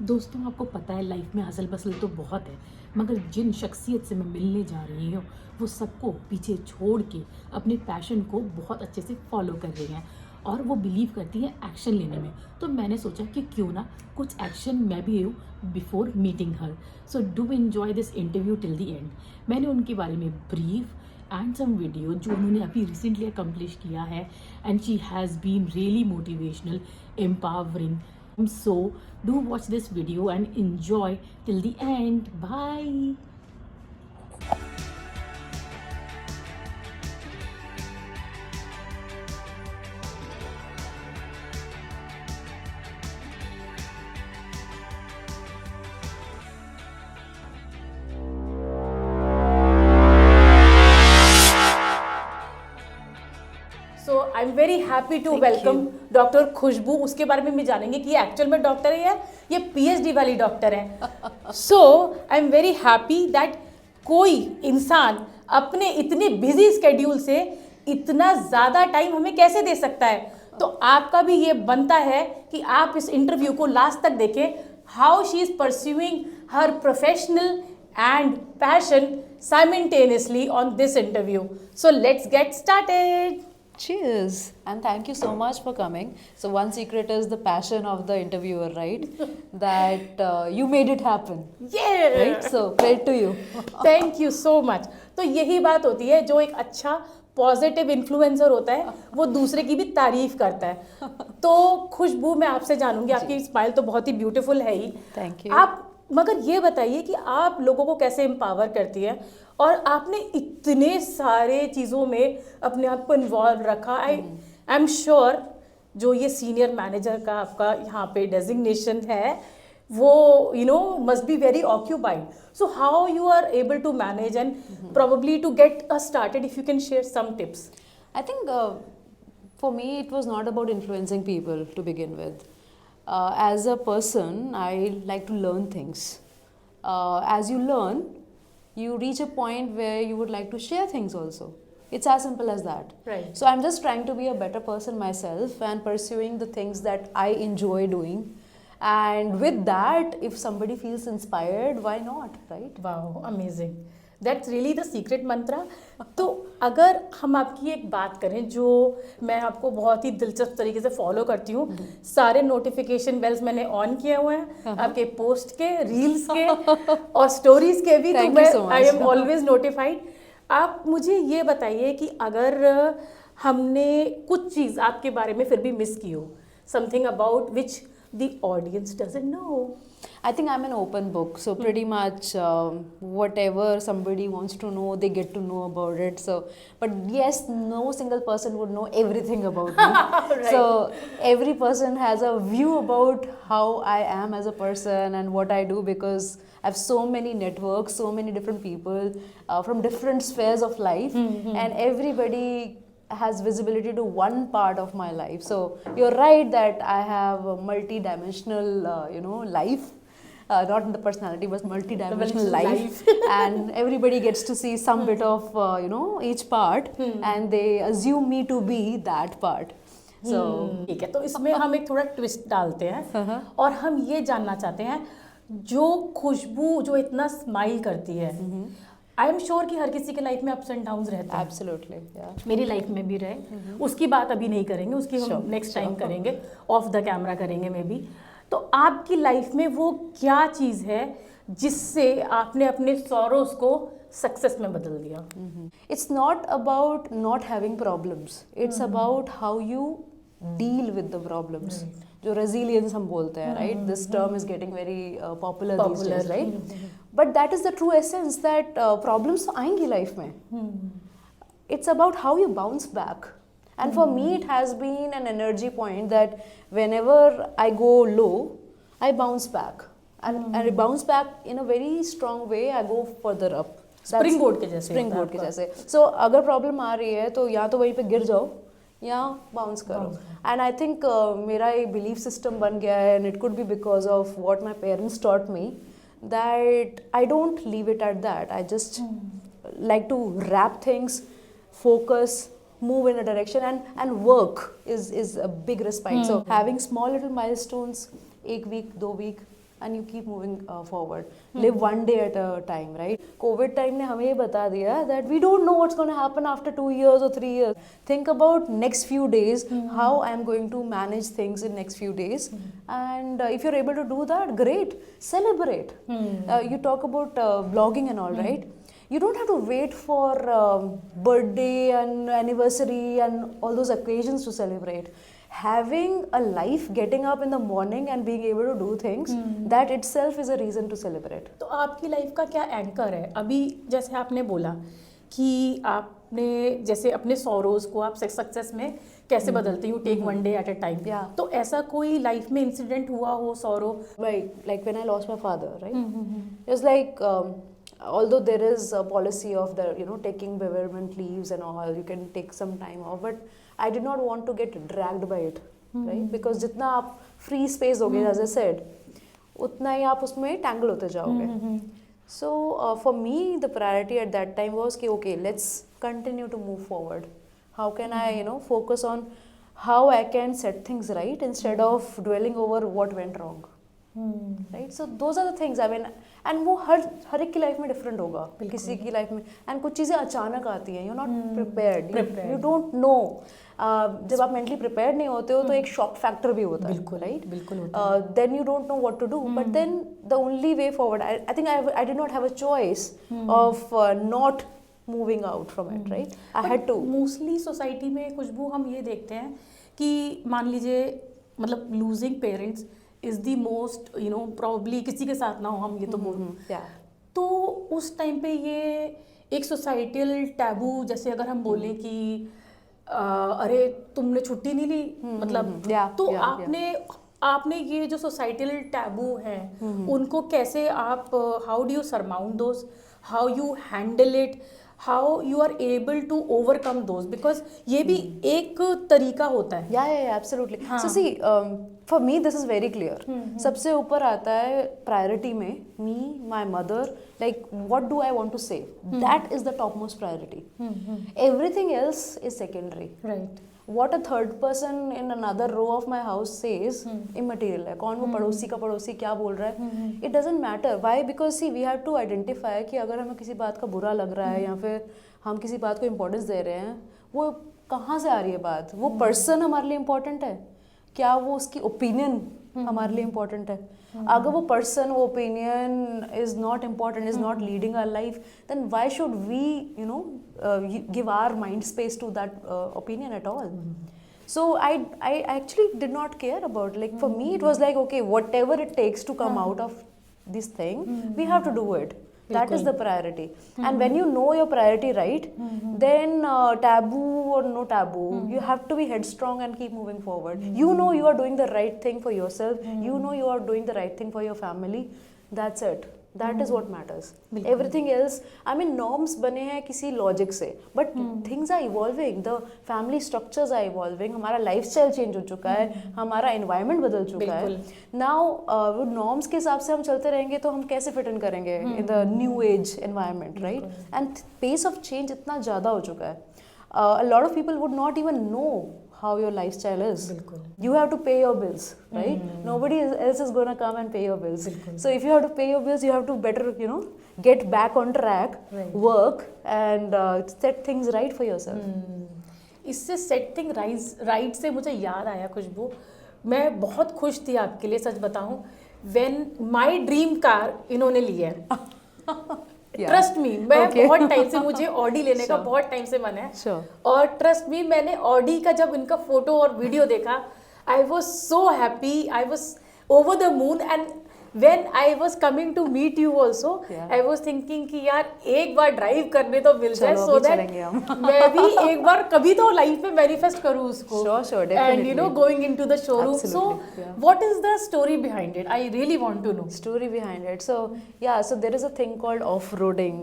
दोस्तों, आपको पता है लाइफ में हसल बसल तो बहुत है, मगर जिन शख्सियत से मैं मिलने जा रही हूँ वो सबको पीछे छोड़ के अपने पैशन को बहुत अच्छे से फॉलो कर रही हैं और वो बिलीव करती हैं एक्शन लेने में। तो मैंने सोचा कि क्यों ना कुछ एक्शन मैं भी लूँ before meeting her. So do enjoy this interview till the end. मैंने उनके बारे में ब्रीफ एंड सम वीडियो जो उन्होंने अभी रिसेंटली अकम्प्लिश किया है, and she has been really motivational, empowering. So do watch this video and enjoy till the end. Bye. So I am very happy to Thank welcome you. Doctor Khushboo. उसके बारे में भी जानेंगे कि ये एक्चुअल में डॉक्टर है या ये पीएचडी वाली डॉक्टर है। So I am very happy that कोई इंसान अपने इतने बिजी स्केड्यूल से इतना ज़्यादा टाइम हमें कैसे दे सकता है। तो आपका भी ये बनता है कि आप इस इंटरव्यू को लास्ट तक देखें, how she is pursuing her professional and passion simultaneously on this interview. So let's get started. Cheers, and thank you so much for coming. So one secret is the passion of the interviewer, right? That you made it happen, Yeah. right? So credit to you. Thank you so much. तो यही बात होती है, जो एक अच्छा positive influencer होता है वो दूसरे की भी तारीफ करता है। तो खुशबू, मैं आपसे जानूंगी, आपकी स्माइल तो बहुत ही ब्यूटीफुल है ही। Thank you. आप मगर ये बताइए कि आप लोगों को कैसे एम्पावर करती है, और आपने इतने सारे चीज़ों में अपने आप को इन्वॉल्व रखा। आई एम श्योर जो ये सीनियर मैनेजर का आपका यहाँ पे डेजिग्नेशन है वो must be very occupied. So how you are able to manage and probably to get us started, if you can share some tips. I think for me it was not about influencing people to begin with. As a person, I like to learn things. As you learn, you reach a point where you would like to share things also. It's as simple as that. Right. So I'm just trying to be a better person myself and pursuing the things that I enjoy doing. And with that, if somebody feels inspired, why not, right? Wow, amazing. That's really the secret mantra. तो अगर हम आपकी एक बात करें जो मैं आपको बहुत ही दिलचस्प तरीके से फॉलो करती हूँ, सारे नोटिफिकेशन बेल्स मैंने ऑन किए हुए हैं, आपके पोस्ट के, रील्स के और स्टोरीज के भी। तो मैं आई एम ऑलवेज नोटिफाइड। आप मुझे ये बताइए कि अगर हमने कुछ चीज़ आपके बारे में फिर भी मिस की हो, something about which the audience doesn't know. I think I'm an open book, so pretty much whatever somebody wants to know, they get to know about it. So, but yes, no single person would know everything about me. Right. So every person has a view about how I am as a person and what I do, because I have so many networks, so many different people from different spheres of life, and everybody has visibility to one part of my life. So you're right that I have a multi-dimensional life, not in the personality but multi-dimensional life. And everybody gets to see some bit of each part, and they assume me to be that part. So ठीक है, तो इसमें हम एक थोड़ा twist डालते हैं और हम ये जानना चाहते हैं, जो खुशबू जो इतना स्माइल करती है, आई एम श्योर कि हर किसी के लाइफ में अप्स एंड डाउन्स रहते हैं। absolutely, yeah. मेरी लाइफ में भी रहे, उसकी बात अभी नहीं करेंगे, उसकी हम नेक्स्ट टाइम करेंगे, ऑफ द कैमरा करेंगे मे बी। तो आपकी लाइफ में वो क्या चीज़ है जिससे आपने अपने सॉरोस को सक्सेस में बदल दिया? It's not about not having problems. It's about how you deal with the problems. जो resilience हम बोलते हैं, right? This term is getting very popular these days, right? But that is the true essence, that problems तो आएंगी life में. It's about how you bounce back. And for me, it has been an energy point that whenever I go low, I bounce back. And I bounce back in a very strong way. I go further up. Spring board के जैसे। Spring board के जैसे। सो अगर problem आ रही है तो या तो वहीं पे गिर जाओ या बाउंस करो। एंड आई थिंक मेरा एक बिलीफ सिस्टम बन गया है, and it could be because of what my parents taught me, that I don't leave it at that. I just like to wrap things, focus, move in a direction, and work is a big respite. So having small little milestones, 1 week, 2 week, and you keep moving forward. Live one day at a time, right? COVID time ने हमें ये बता दिया that we don't know what's going to happen after 2 years or 3 years. Think about next few days, how I'm going to manage things in next few days, and if you're able to do that, great, celebrate. You talk about blogging and all, right? You don't have to wait for birthday and anniversary and all those occasions to celebrate. Having a life, getting up in the morning and being able to do things, that itself is a reason to celebrate. तो आपकी life का क्या anchor है? अभी जैसे आपने बोला कि आपने जैसे अपने सॉरोज को आप सक्सेस में कैसे बदलते हो, take one day at a time. Yeah. तो ऐसा कोई लाइफ में इंसिडेंट हुआ हो sorrow? Like when I lost my father, right? It was like, although there is a policy of the, taking bereavement leaves and all, you can take some time off, but I did not want to get dragged by it, right? Because जितना आप free space दोगे, as I said, उतना ही आप उसमें tangle होते जाओगे. So for me, the priority at that time was कि okay, let's continue to move forward. How can I, focus on how I can set things right instead of dwelling over what went wrong. Right? So those are the things. I mean, and वो हर एक की life में different होगा, किसी की life में, and कुछ चीज़ें अचानक आती हैं, you not prepared, you don't no. जब आप मेंटली प्रिपेयर्ड नहीं होते हो तो एक शॉक फैक्टर भी होता है, राइट? बिल्कुल. Then you don't know what to do, but then the only way forward, I think I did not have a choice of not moving out from it, right? I had to. Mostly society में खुशबू हम ये देखते हैं कि मान लीजिए मतलब losing parents is the most probably किसी के साथ ना हो, हम ये तो बोल. तो उस टाइम पे ये एक सोसाइटल टैबू, जैसे अगर हम बोलें कि अरे तुमने छुट्टी नहीं ली, मतलब तो आपने ये जो सोसाइटल टैबू हैं उनको कैसे आप, how do you surmount those, how you handle it, how you are able to overcome those, because ये भी एक तरीका होता है. Yeah absolutely. So see, for me this is very clear. सबसे ऊपर आता है प्रायोरिटी में me, my mother, like what do I want to say, that is the topmost priority. Everything else is secondary, right? What a third person in another row of my house says immaterial है. कौन वो पड़ोसी का पड़ोसी क्या बोल रहा है, it doesn't matter. Why? Because see, we have to identify कि अगर हमें किसी बात का बुरा लग रहा है या फिर हम किसी बात को importance दे रहे हैं, वो कहाँ से आ रही है बात? वो person हमारे लिए important है क्या? वो उसकी opinion हमारे लिए important है? अगर वो person, वो opinion is not important, is not leading our life, then why should we, give our mind space to that opinion at all? So I actually did not care about, like, for me it was like, okay, whatever it takes to come out of this thing, we have to do it. That is the priority. And when you know your priority right, then taboo or no taboo, you have to be headstrong and keep moving forward. You know you are doing the right thing for yourself. You know you are doing the right thing for your family. That's it. That is what matters. Everything else, I mean, norms बने हैं किसी logic से, but things are evolving. The family structures are evolving. हमारा lifestyle change हो चुका है, हमारा environment बदल चुका है. Now, वो norms के हिसाब से हम चलते रहेंगे तो हम कैसे fit in करेंगे in the new age environment, right? And pace of change इतना ज़्यादा हो चुका है. A lot of people would not even know how your lifestyle is. You have to pay your bills, right? Nobody else is going to come and pay your bills. So if you have to pay your bills, you have to better, get back on track, work and set things right for yourself. इससे set thing right से मुझे याद आया खुशबू, मैं बहुत खुश थी आपके लिए, सच बताऊं, when my dream car इन्होंने लिया है. ट्रस्ट मी, मैं बहुत टाइम से, मुझे ऑडी लेने का बहुत टाइम से मन है, और ट्रस्ट मी, मैंने ऑडी का जब इनका फोटो और वीडियो देखा, I was so happy, I was over the moon. And when I was coming to meet you also, I was thinking कि यार एक बार ड्राइव करने तो मिल जाए, so that मैं भी एक बार कभी तो लाइफ में मैनिफेस्ट करूँ उसको. Sure, definitely. And going into the showroom. So what is the story behind it? I really want to know. Story behind it. So so there is a thing called off-roading,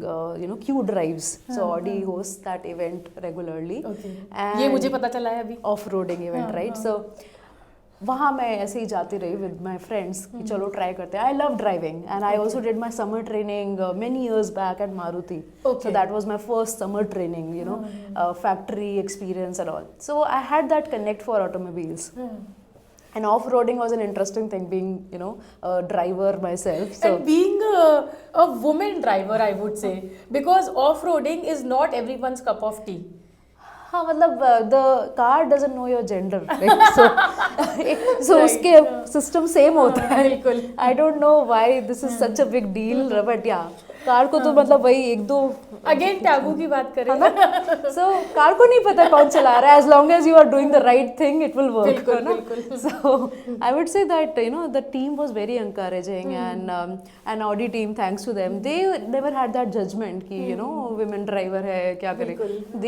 Q drives. So Audi hosts that event regularly. Okay. And ये मुझे पता चला है अभी. Off-roading event, right? So वहाँ मैं ऐसे ही जाती रही विद माई फ्रेंड्स कि चलो ट्राई करते हैं. I love driving and I also did my summer training many years back at Maruti. So that was my first summer training, factory experience and all. So I had that connect for automobiles. And off-roading was an interesting thing, being, you know, a driver myself. So And being a woman driver, I would say, because off-roading is not everyone's cup of tea. हाँ मतलब the car doesn't know your gender, right? So so Right, उसके yeah. system same होता है. बिल्कुल. I don't know why this is such a big deal, but yeah, car को तो मतलब वही एक दो अगेन टैबू की बात करें. so कार को नहीं पता कौन चला रहा है, as long as you are doing the right thing it will work. बिल्कुल, है ना? बिल्कुल. So I would say that, you know, the team was very encouraging, and Audi team, thanks to them, they never had that judgment कि you know women driver है क्या करे.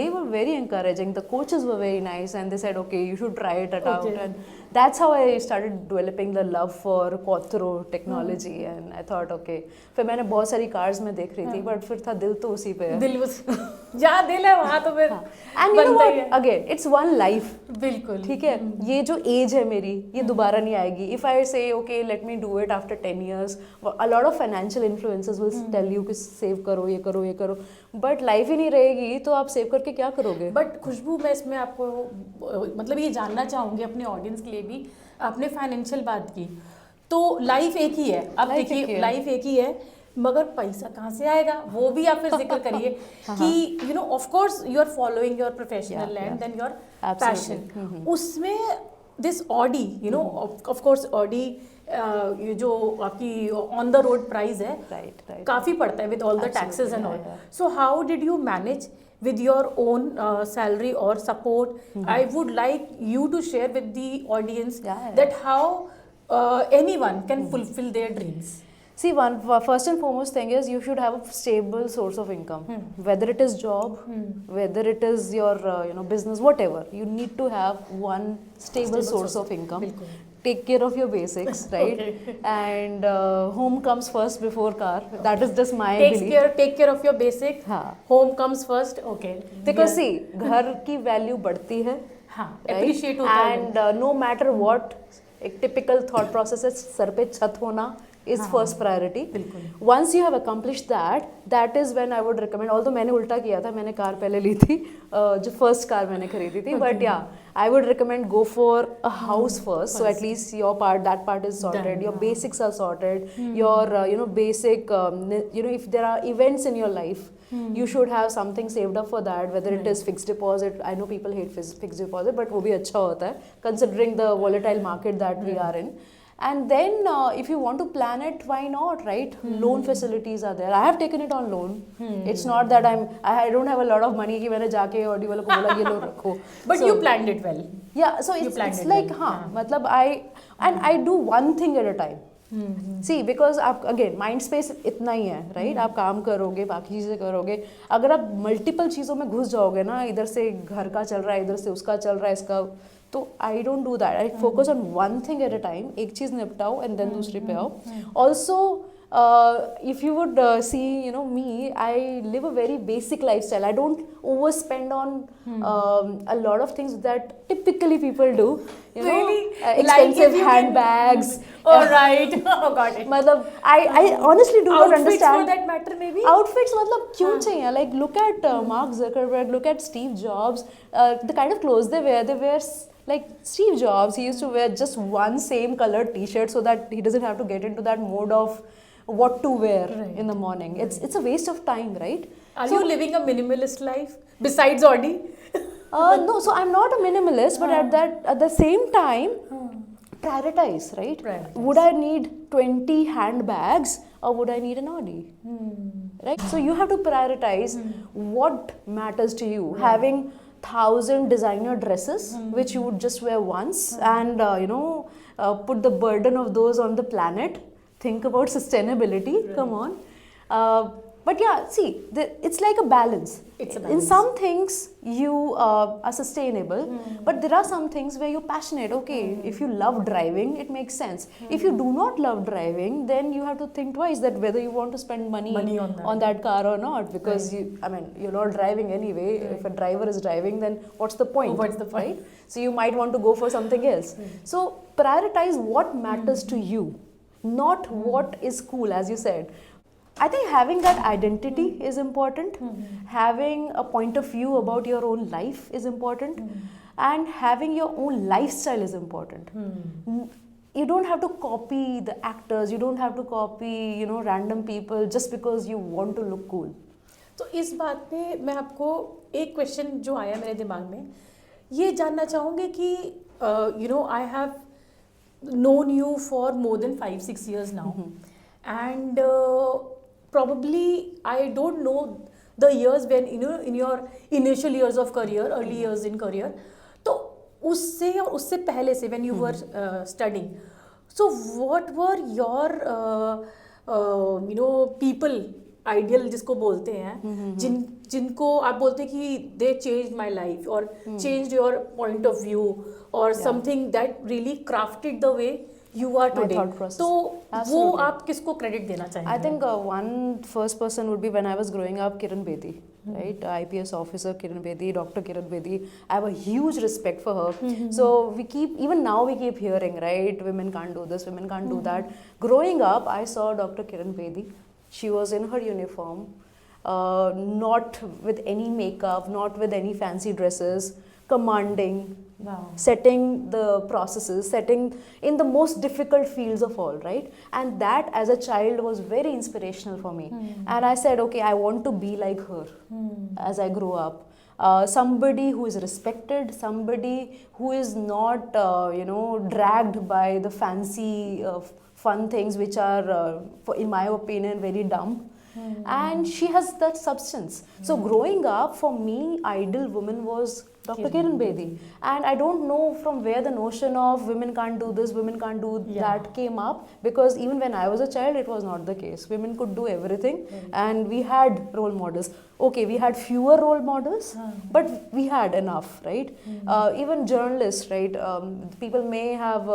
They were very encouraging. The coaches were very nice and they said okay, you should try it out. Okay. And that's how I started developing the love for Quattro technology. And I thought okay, फिर मैंने बहुत सारी cars में देख रही थी, but फिर था दिल तो उसी पे है. दिल उस जहाँ दिल है वहाँ तो फिर And you know बनता ही what? है. Again, it's one life. बिल्कुल. ठीक है, ये जो एज है मेरी ये दोबारा नहीं आएगी. If I say okay, let me do it after 10 years, a lot of financial influencers will tell you कि सेव करो ये करो ये करो, but लाइफ ही नहीं रहेगी तो आप सेव करके क्या करोगे? बट खुशबू, मैं इसमें आपको मतलब ये जानना चाहूँगी अपने ऑडियंस के लिए भी, आपने फाइनेंशियल बात की तो लाइफ एक ही है. अब Life एक ही देखिए है. लाइफ एक ही है, मगर पैसा कहाँ से आएगा वो भी आप फिर जिक्र करिए कि you know of course you are following your professional and then your passion. उसमें this Audi, you know of course Audi ये जो आपकी ऑन द रोड प्राइस है Right. काफी पड़ता है with all the taxes and all. So how did you manage with your own salary or support? I would like you to share with the audience that how anyone can fulfill their dreams. See, first and foremost thing is you should have a stable source of income, whether it is job, whether it is your you know business, whatever. You need to have one stable source of income. बिल्कुल. Take care of your basics, right? And home comes first before car. That is just my belief. Take care of your basic. हाँ. Home comes first. Okay. Because see, घर की value बढ़ती है. हाँ. right? Appreciate होता है. And no matter what, एक typical thought process है सर पे छत होना is first priority. बिल्कुल. Once you have accomplished that, that is when I would recommend. Although मैंने उल्टा किया था, मैंने कार पहले ली थी, जो first car मैंने खरीदी थी. But yeah, I would recommend go for a house first. So at least your part, that part is sorted. Done. Your basics are sorted. Your you know basic you know if there are events in your life, you should have something saved up for that. Whether it is fixed deposit. I know people hate fixed deposit, but वो भी अच्छा होता है considering the volatile market that we are in. And then if you want to plan it, why not, right? Loan facilities are there. I have taken it on loan. It's not that I don't have a lot of money कि मैंने जाके Audi वालों को बोला ये लो रखो. But So, you planned it well. yeah, so You it's planned it like well. हाँ मतलब I do one thing at a time. See, because आप again mind space इतना ही है, right? आप काम करोगे, बाकी चीज़ें करोगे. अगर आप multiple चीज़ों में घुस जाओगे ना, इधर से घर का चल रहा है, इधर से उसका चल रहा है, इसका तो I don't do that. I focus on one thing at a time. एक चीज़ निपटाओ and then दूसरी पे आओ. Also, if you would see, you know me, I live a very basic lifestyle. I don't overspend on a lot of things that typically people do. You know, Really? expensive Like if you handbags. Oh right. Oh got it. मतलब I honestly do not Outfits understand. for that matter maybe. Outfits मतलब क्यों चाहिए? Like look at Mark Zuckerberg, look at Steve Jobs, the kind of clothes they wear like Steve Jobs, he used to wear just one same colored t-shirt so that he doesn't have to get into that mode of what to wear in the morning. It's a waste of time, right? Are you living a minimalist life besides Audi? No, so I'm not a minimalist, but at the same time, prioritize, right? Prioritize. Would I need 20 handbags or would I need an Audi? Right? So you have to prioritize what matters to you. Having 1,000 designer dresses which you would just wear once and you know put the burden of those on the planet. Think about sustainability. Come on. But yeah, see, it's like a balance. It's a In balance. some things you are sustainable, but there are some things where you're passionate. Okay, if you love driving, it makes sense. If you do not love driving, then you have to think twice that whether you want to spend money on that car or not, because you're not driving anyway. If a driver is driving, then what's the point? What's the point? Right? So you might want to go for something else. So prioritize what matters to you, not what is cool, as you said. I think having that identity is important. Having a point of view about your own life is important. and having your own lifestyle is important. You don't have to copy the actors, you don't have to copy, you know, random people just because you want to look cool. तो इस बात पे मैं आपको एक question जो आया मेरे दिमाग में, ये जानना चाहूँगी कि you no I have known you for more than 5-6 years now, and probably I don't know the years when, you know, in your initial years of career, early years in career, तो उससे और उससे पहले से when you were studying, so what were your you know people ideal जिसको बोलते हैं, जिनको आप बोलते हैं कि दे चेंज माई लाइफ और change your point of view और something that really crafted the way you are today. तो वो आप किसको क्रेडिट देना चाहेंगे? I think one first person would be when I was growing up, Kiran Bedi, right? IPS officer Kiran Bedi, Dr. Kiran Bedi. I have a huge respect for her. So we keep, even now we keep hearing, right? Women can't do this, women can't do that. Growing up, I saw Dr. Kiran Bedi. She was in her uniform, not with any makeup, not with any fancy dresses, commanding, setting the processes, setting in the most difficult fields of all, right? And that as a child was very inspirational for me. And I said, okay, I want to be like her as I grow up. Somebody who is respected, somebody who is not, you know, dragged by the fancy, fun things which are, in my opinion, very dumb. And she has that substance. So growing up, for me, ideal woman was Dr. Kiran Bedi. And I don't know from where the notion of women can't do this, women can't do that came up, because even when I was a child, it was not the case. Women could do everything, and we had role models. Okay, we had fewer role models, but we had enough, right? Even journalists, right? People may have,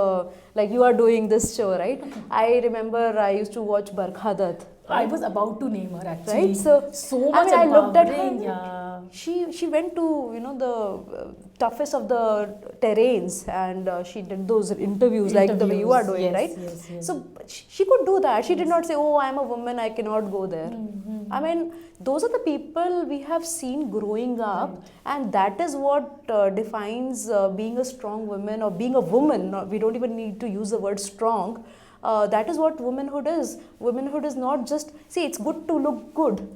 like you are doing this show, right? I remember I used to watch Barkha Dutt. I was about to name her actually. Right? So much I looked at her. Yeah. She went to, you know, the toughest of the terrains, and she did those interviews like the way you are doing, right? Yes. So she could do that. She did not say, "Oh, I'm a woman, I cannot go there." I mean, those are the people we have seen growing up, and that is what defines being a strong woman or being a woman. We don't even need to use the word strong. That is what womanhood is. Womanhood is not just, see, it's good to look good,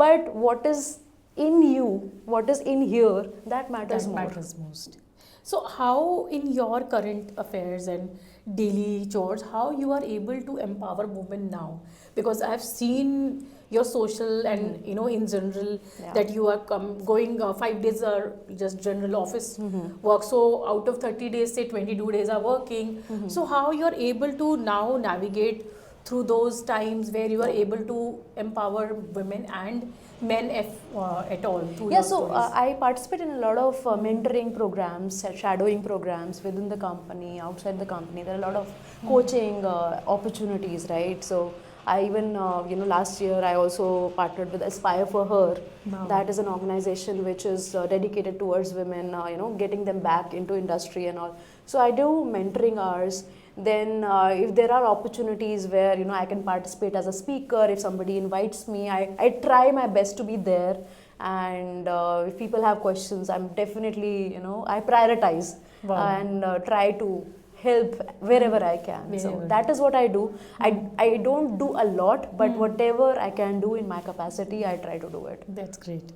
but what is in you, what is in here, that matters most. So how in your current affairs and daily chores, how you are able to empower women now? Because I've seen your social and, you know, in general, that you are going 5 days are just general office work. So out of 30 days, say 22 days are working. So how you are able to now navigate through those times where you are able to empower women and men at all? So I participate in a lot of mentoring programs, shadowing programs within the company, outside the company. There are a lot of coaching opportunities, right? So I even, you know, last year I also partnered with Aspire for Her. That is an organization which is dedicated towards women, you know, getting them back into industry and all. So I do mentoring hours. Then if there are opportunities where, you know, I can participate as a speaker, if somebody invites me, I try my best to be there. And if people have questions, I'm definitely, you know, I prioritize and try to help wherever I can. So that is what I do. I don't do a lot, but whatever I can do in my capacity, I try to do it. That's great.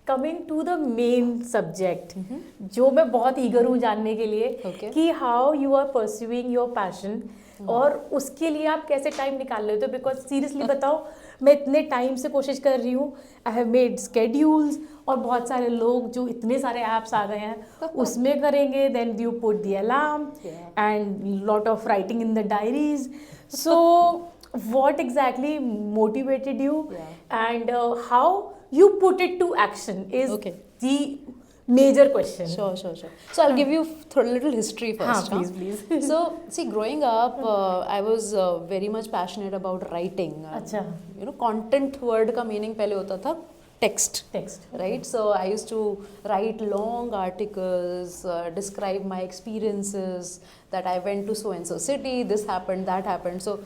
Coming to the main subject, जो मैं बहुत eager हूँ जानने के लिए कि how you are pursuing your passion और उसके लिए आप कैसे टाइम निकाल लेते हो? बिकॉज सीरियसली बताओ, मैं इतने टाइम से कोशिश कर रही हूँ, आई हैव मेड स्केड्यूल्स, और बहुत सारे लोग जो इतने सारे ऐप्स आ गए हैं उसमें करेंगे, then you put the alarm and lot of writing in the diaries. So what exactly motivated you and how you put it to action is the major question. Sure. So I'll give you a little history first. Please. So see, growing up, I was very much passionate about writing. You know, content word का meaning पहले होता था text, right? So I used to write long articles, describe my experiences, that I went to so and so city, this happened, that happened. So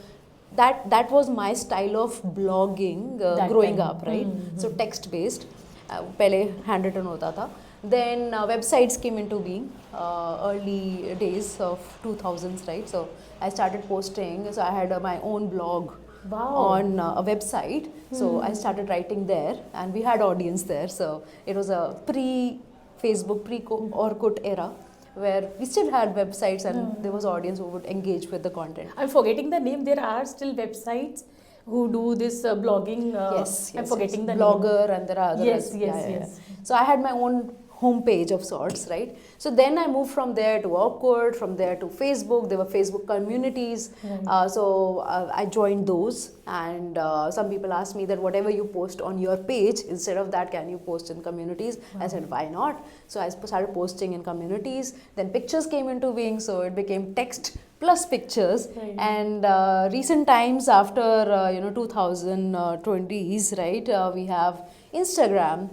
that was my style of blogging growing up, right? So text based, पहले handwritten होता था. Then websites came into being, early days of 2000s, right? So I started posting. So I had my own blog on a website. So I started writing there, and we had audience there. So it was a pre-Facebook, pre-Orkut era, where we still had websites and there was audience who would engage with the content. I'm forgetting the name. There are still websites who do this blogging. Yes, I'm forgetting the Blogger, and there are other. Yes, yes. So I had my own homepage of sorts, right? So then I moved from there to Awkward, from there to Facebook. There were Facebook communities. So I joined those, and some people asked me that whatever you post on your page, instead of that, can you post in communities? I said, why not? So I started posting in communities. Then pictures came into being, so it became text plus pictures. And recent times, after 2020s, right, we have Instagram,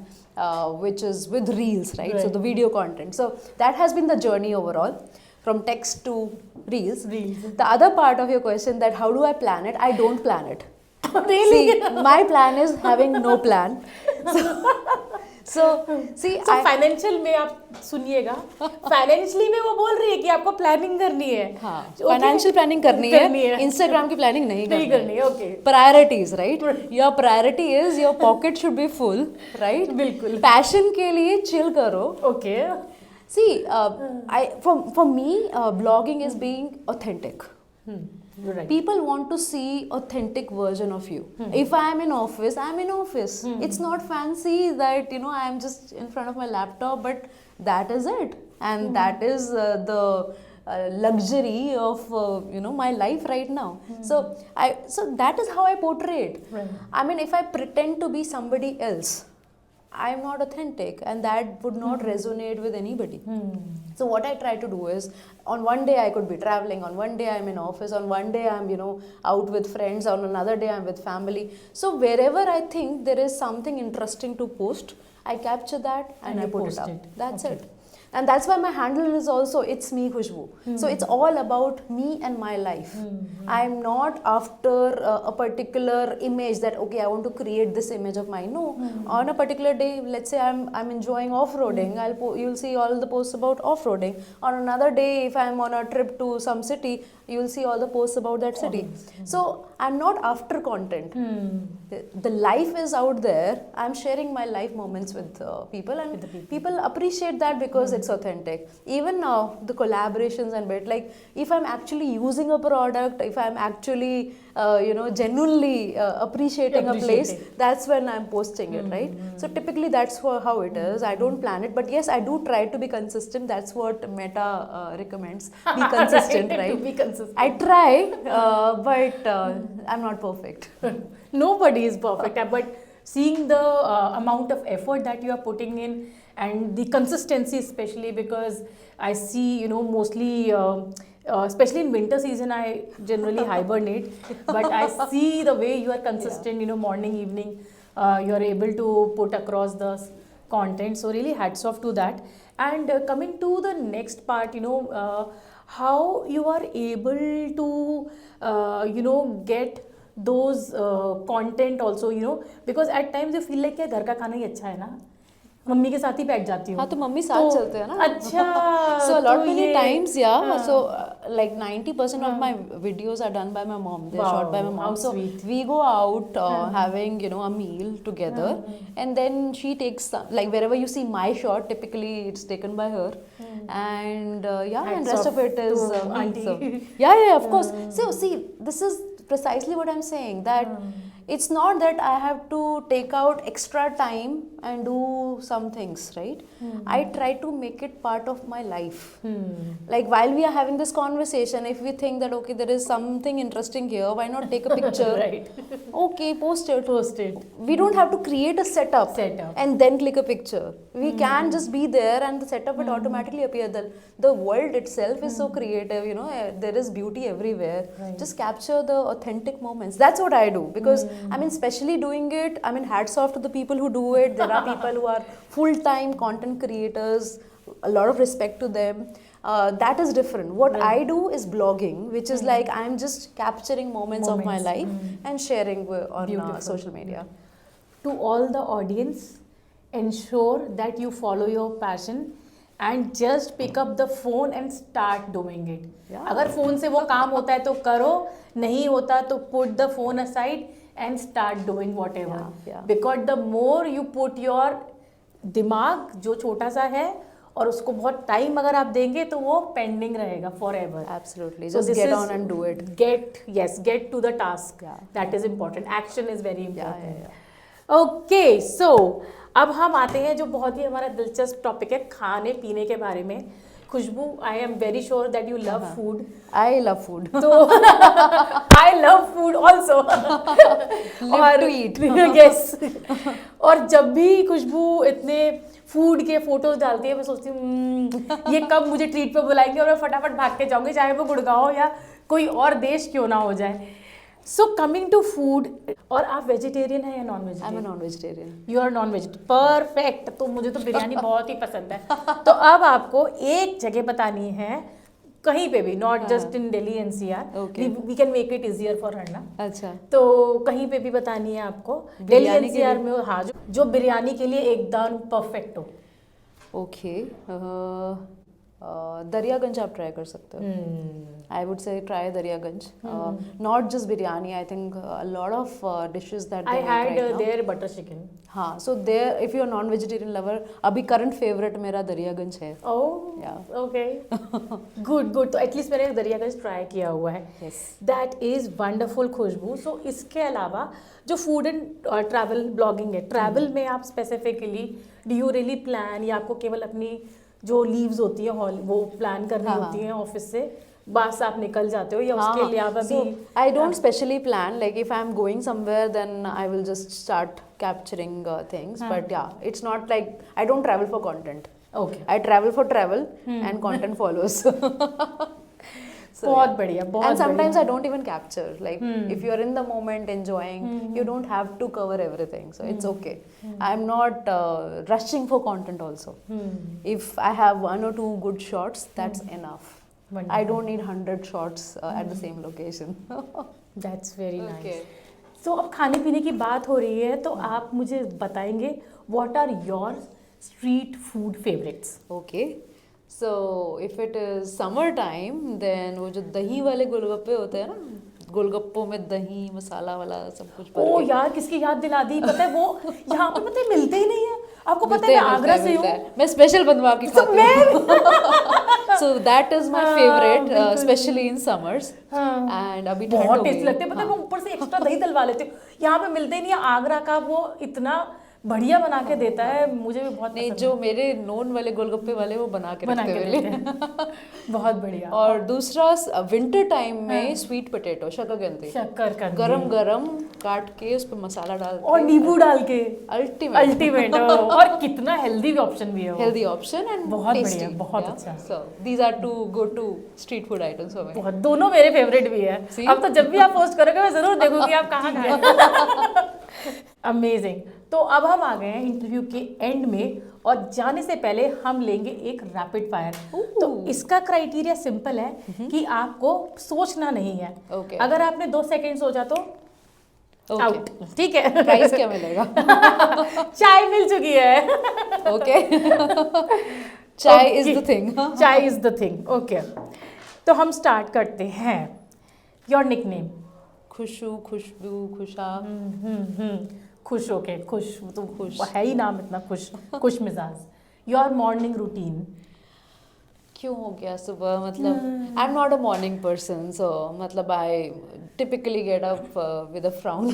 which is with reels, right? So the video content. So that has been the journey overall, from text to reels. The other part of your question, that how do I plan it? I don't plan it. Really? See, my plan is having no plan. So financial में आप सुनिएगा, financially में वो बोल रही है कि आपको प्लानिंग करनी है. हाँ, फाइनेंशियल प्लानिंग करनी है, इंस्टाग्राम की प्लानिंग नहीं करनी है. Okay. Priorities, right? Your priority is your pocket should be full, right? बिल्कुल. पैशन के लिए चिल करो. Okay. See, for me, blogging is being authentic. Right. People want to see authentic version of you. If I am in office, I am in office. It's not fancy that I am just in front of my laptop, but that is it, and that is the luxury of my life right now. So that is how I portray it. Right. I mean, if I pretend to be somebody else, I am not authentic, and that would not resonate with anybody. So what I try to do is, on one day I could be traveling, on one day I'm in office, on one day I'm out with friends, on another day I'm with family. So wherever I think there is something interesting to post, I capture that and I put it up. That's it. And that's why my handle is also It's Me Khushbu. So it's all about me and my life. I'm not after a particular image that, okay, I want to create this image of mine. No, on a particular day, let's say I'm enjoying off-roading, you'll see all the posts about off-roading. On another day, if I'm on a trip to some city, you'll see all the posts about that city. So I'm not after content. The life is out there. I'm sharing my life moments with people, and people appreciate that because it's authentic. Even the collaborations and bit, like if I'm actually using a product, if I'm actually genuinely appreciating a place, that's when I'm posting it, right? So typically that's how it is. I don't plan it, but yes, I do try to be consistent. That's what Meta recommends. Be consistent, right? To be consistent. I try, but I'm not perfect. Nobody is perfect, but seeing the amount of effort that you are putting in, and the consistency, especially because I see, mostly, especially in winter season, I generally hibernate, but I see the way you are consistent, morning, evening, you are able to put across the content. So really hats off to that. And coming to the next part, how you are able to, get those content also, because at times you feel like क्या घर का खाना ही अच्छा है ना, mummy के साथ ही बैठ जाती हूँ. हाँ, तो मम्मी साथ चलते हैं ना. अच्छा. So a lot many times, yeah. So like 90% of my videos are done by my mom. They're shot by my mom. So we go out having a meal together, and then she takes like wherever you see my shot, typically it's taken by her, and and rest of it is me. So, yeah, of course. So see, this is precisely what I'm saying, that it's not that I have to take out extra time and do some things, right? I try to make it part of my life. Like while we are having this conversation, if we think that, okay, there is something interesting here, why not take a picture? Right. Okay, post it. We don't have to create a setup and then click a picture. We can just be there and the setup would automatically appear. The world itself is so creative, there is beauty everywhere. Right. Just capture the authentic moments. That's what I do, because especially doing it, hats off to the people who do it. There are people who are full-time content creators, a lot of respect to them. That is different. What I do is blogging, which is like I'm just capturing moments of my life and sharing on social media. To all the audience, ensure that you follow your passion and just pick up the phone and start doing it. Yeah. अगर phone से वो काम होता है तो करो, नहीं होता तो put the phone aside and start doing whatever. Yeah. Because the more you put your दिमाग जो छोटा सा है और उसको बहुत टाइम अगर आप देंगे तो वो पेंडिंग रहेगा forever. Absolutely. So Just this get is- on and do it. Get to the task. Yeah. That is important. Action is very important. yeah. Okay, so अब हम आते हैं जो बहुत ही हमारा दिलचस्प टॉपिक है खाने पीने के बारे में. Khushboo, I am very sure that you love food. I love food. तो I love food also. Live to eat. Yes. और जब भी खुशबू इतने फूड के फोटोज डालती है मैं सोचती हूँ ये कब मुझे ट्रीट पे बुलाएंगे और मैं फटाफट भाग के जाऊंगी, चाहे वो गुड़गांव या कोई और देश क्यों ना हो जाए. सो कमिंग टू फूड, और आप वेजिटेरियन है या non I'm a vegetarian? non-vegetarian. You are non veg. Perfect. तो मुझे तो बिरयानी बहुत ही पसंद है. तो अब आपको एक जगह बतानी है कहीं पे भी, not just in Delhi NCR. Okay. We can make it easier for her ना. अच्छा. तो कहीं पे भी बतानी है आपको दिल्ली बिरयानी के एनसीआर लिए? में. हाँ, जो बिरयानी के लिए एकदम परफेक्ट हो. Okay. दरियागंज आप ट्राई कर सकते हो. I would say try Daryaganj. Not just biryani. I think a lot of dishes that I they make had right now. There butter chicken. हाँ. So there, if you're non-vegetarian lover, अभी current favorite मेरा दरियागंज है. ओह Yeah. Okay. Good. तो at least मैंने Daryaganj try किया हुआ है. Yes. That is wonderful खुशबू. सो इसके अलावा जो फूड एंड ट्रैवल ब्लॉगिंग है, ट्रैवल में आप specifically do you really plan, या आपको केवल अपनी जो लीव्स होती हैं वो प्लान करनी हाँ, होती हैं ऑफिस से, बस आप निकल जाते हो, या उसके लिए आप अभी? So I don't specially plan. Like if I'm going somewhere, then I will just start capturing things. But yeah, it's not like I don't travel for content. Okay. I travel for travel, and content follows. So, बहुत yeah. बढ़िया. बहुत And sometimes बढ़िया. I don't even capture. Like if you're in the moment enjoying, you don't have to cover everything. So it's okay. I'm not rushing for content also. If I have 1 or 2 good shots, that's enough. I Wonderful. don't need 100 shots at the same location. That's very Okay. Nice. So अब खाने पीने की बात हो रही है तो आप मुझे बताएंगे what are your street food favourites? Okay. So if it is summer time, then वो जो दही वाले गोलगप्पे होते हैं ना, गोलगप्पों में दही मसाला वाला सब कुछ भर ओ के। यार, किसकी याद दिला दी. पता है वो यहाँ पे मतलब मिलते ही नहीं है. आपको पता मिलते है हैं, मैं आगरा मिलते से हैं, हूँ. मिलते हैं। मैं स्पेशल बनवा के तो खाती मैं So that is my हाँ, favorite, बिल्कुल. especially in summers. हाँ. And अभी ठंड बहुत हो टेस्टी गई। लगते हैं. पता है हाँ. मैं ऊपर से एक्स्ट्रा दही डलवा लेती हूँ. यहाँ पे मिलते ही नहीं है. आगरा का वो इतना बढ़िया बना के देता है, मुझे भी बहुत नहीं, पसंद जो मेरे नोन वाले गोलगप्पे वाले वो बना के बना रखते के हुए देते हैं. बहुत बढ़िया. और दूसरा विंटर टाइम में स्वीट पोटैटो शकरकंदी शक्कर का गरम गरम काट के उस पे मसाला डाल और नींबू डाल के. Ultimate ultimate. और कितना हेल्दी ऑप्शन भी है वो. हेल्दी ऑप्शन एंड बहुत बढ़िया, बहुत अच्छा. So these are two go to street food items for me. बहुत. दोनों मेरे फेवरेट भी है. See? अब तो जब भी आप पोस्ट करोगे मैं जरूर देखूंगी आप कहाँ गए. अमेजिंग. तो अब हम आ गए हैं इंटरव्यू के एंड में, और जाने से पहले हम लेंगे एक रैपिड फायर. तो इसका क्राइटेरिया सिंपल है कि आपको सोचना नहीं है. Okay. अगर आपने 2 सेकंड सोचा तो आउट. ठीक है. प्राइस क्या मिलेगा? चाय मिल चुकी है. Okay. Chai is the thing. Chai is the thing. Okay. तो हम स्टार्ट करते हैं. Your nickname? खुशू, खुशबू, खुशा. खुश होके. खुश तो खुश है ही नाम इतना खुश. खुश मिजाज. Your morning routine? क्यों हो गया सुबह? मतलब I am not a morning person, so मतलब I typically get up with a frown.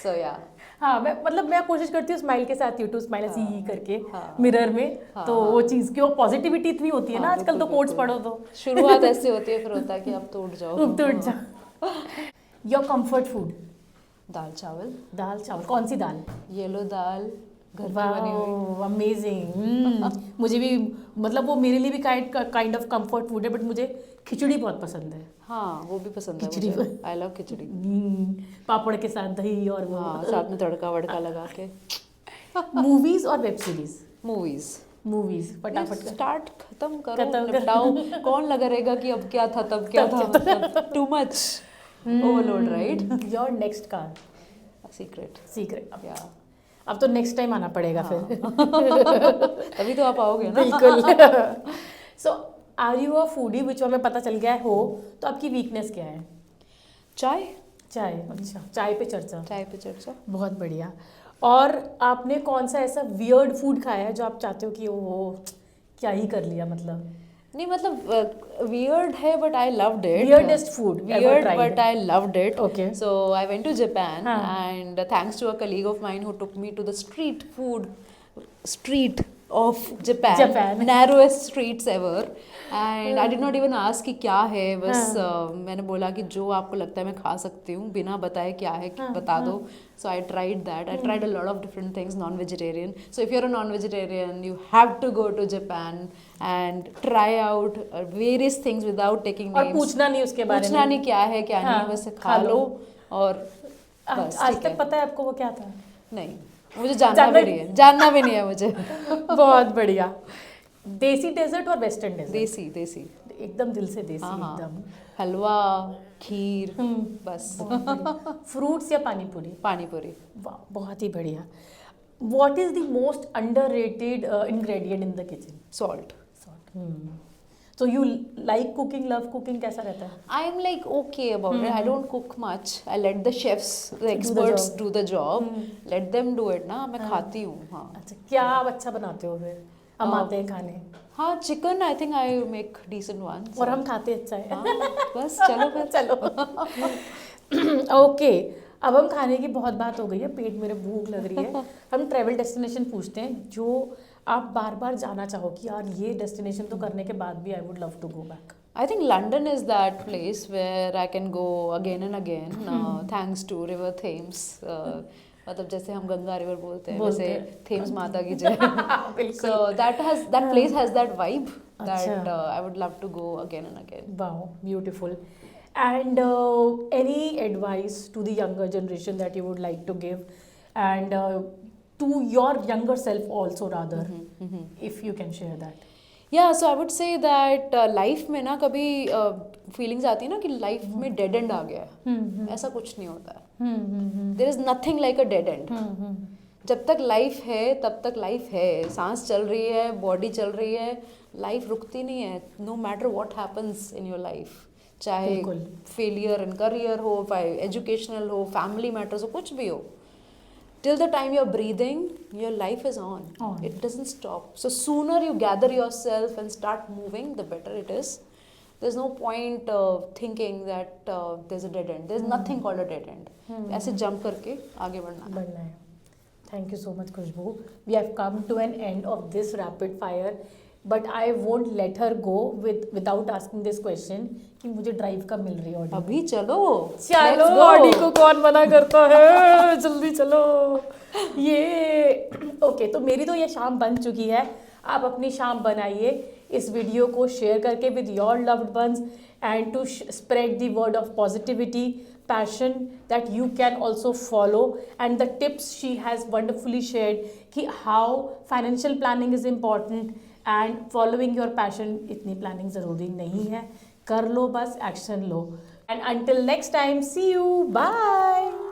So yeah. हाँ, मैं कोशिश करती हूँ स्माइल के साथ यूट्यूब स्माइल ऐसे ही करके हाँ. मिरर में. तो वो चीज़ की वो पॉजिटिविटी इतनी होती है ना हाँ, आजकल. तो बिल्कुल, कोट्स बिल्कुल. पढ़ो तो शुरुआत ऐसे होती है, फिर होता है कि आप तो उठ जाओ. तो उठ जा. Your comfort food? दाल चावल. दाल चावल. कौन सी दाल? येलो दाल, घर की बनी हुई. अमेजिंग. मुझे भी मतलब वो मेरे लिए भी काइंड ऑफ कंफर्ट फूड है, बट मुझे खिचड़ी बहुत पसंद है. हाँ, वो भी पसंद है खिचड़ी. मुझे. आई लव खिचड़ी. पापड़ के साथ दही और वो. हाँ, साथ में तड़का वड़का लगा के. मूवीज और वेब सीरीज? मूवीज. मूवीज फटाफट कर. स्टार्ट खत्म खत्म करो, करो. निपटाओ. कौन लगा रहेगा कि अब क्या था तब क्या था. मतलब too much overload, right? Your next car? Secret. Secret. या. अब तो नेक्स्ट टाइम आना पड़ेगा फिर। तभी तो आप आओगे ना। बिल्कुल। सो आर यू अ फूडी, विच हमें पता चल गया है हो, तो आपकी वीकनेस क्या है? चाय। चाय, अच्छा, चाय पे चर्चा। चाय पे चर्चा। बहुत बढ़िया। और आपने कौन सा ऐसा वियर्ड फूड खाया है जो आप चाहते हो कि वो क्या ही कर लिया, मतलब नहीं मतलब weird है but I loved it. weirdest food ever Weird tried? but I loved it. Okay. So I went to Japan हाँ. and thanks to a colleague of mine who took me to the street of Japan. Narrowest streets ever. And I did not even ask कि क्या है, बस मैंने बोला कि जो आपको लगता है मैं खा सकती हूँ बिना बताए क्या है बता दो. So I tried that. I tried a lot of different things, non-vegetarian. So if you're a non-vegetarian, you have to go to Japan and try out various things without taking names. और पूछना नहीं उसके बारे में, पूछना नहीं क्या है क्या नहीं, बस खा लो और बस. आज तक पता है आपको वो क्या था? नहीं, मुझे जानना भी नहीं है मुझे. बहुत बढ़िया. देसी डेजर्ट और वेस्टर्न डेजर्ट? देसी एकदम दिल से देसी. हाँ. एकदम हलवा, खीर, बस. फ्रूट्स या पानी पूरी? पानी पूरी. वाह, बहुत ही बढ़िया. What is the most underrated ingredient in the kitchen? Salt. So you like cooking, love cooking, कैसा रहता है? I'm like okay about it. I don't cook much. I let the chefs, the experts do the job. Let them do it ना. मैं खाती हूँ. हाँ. अच्छा, क्या आप अच्छा बनाते हो फिर? हम आते हैं खाने. हाँ, chicken I think I make decent ones. और हम खाते अच्छा है. हाँ, बस चलो फिर. चलो. ओके, अब हम खाने की बहुत बात हो गई है, पेट मेरे भूख लग रही है. हम ट्रैवल डेस्टिनेशन पूछते हैं जो आप बार बार जाना चाहो कि यार ये डेस्टिनेशन तो करने के बाद भी I would love to go back. I think London is that place where I can go again and again, thanks to River Thames. मतलब जैसे हम गंगा रिवर बोलते हैं वैसे थेम्स माता की जय. So that place has that vibe that I would love to go again and again. Wow, beautiful. And any advice to the younger generation that you would like to give, and to your younger self also rather, if you can share that. Yeah, so I would say that life में ना कभी feelings आती है ना कि life में dead end आ गया है. ऐसा कुछ नहीं होता है. There is nothing like a dead end. जब तक लाइफ है तब तक लाइफ है. सांस चल रही है, बॉडी चल रही है, लाइफ रुकती नहीं है. No matter what happens in your life, चाहे फेलियर इन करियर हो, चाहे एजुकेशनल हो, फैमिली मैटर्स हो, कुछ भी हो, till the time you're breathing, your life is on. It doesn't stop. So sooner you gather yourself and start moving, the better it is. There's no point thinking that there's a dead end. There's nothing called a dead end. ऐसे jump करके आगे बढ़ना है. Thank you so much, Khushbu. We have come to an end of this rapid fire. But I won't let her go without asking this question कि मुझे drive कब मिल रही है ऑडी? अभी चलो ऑडी को कौन मना करता है? जल्दी चलो. ये ओके, तो मेरी तो ये शाम बन चुकी है. आप अपनी शाम बनाइए इस वीडियो को शेयर करके with your loved ones and to spread the word of positivity, passion that you can also follow, and the tips she has wonderfully shared कि how financial planning is important and following your passion. इतनी planning ज़रूरी नहीं है, कर लो बस, action low. And until next time, see you, bye.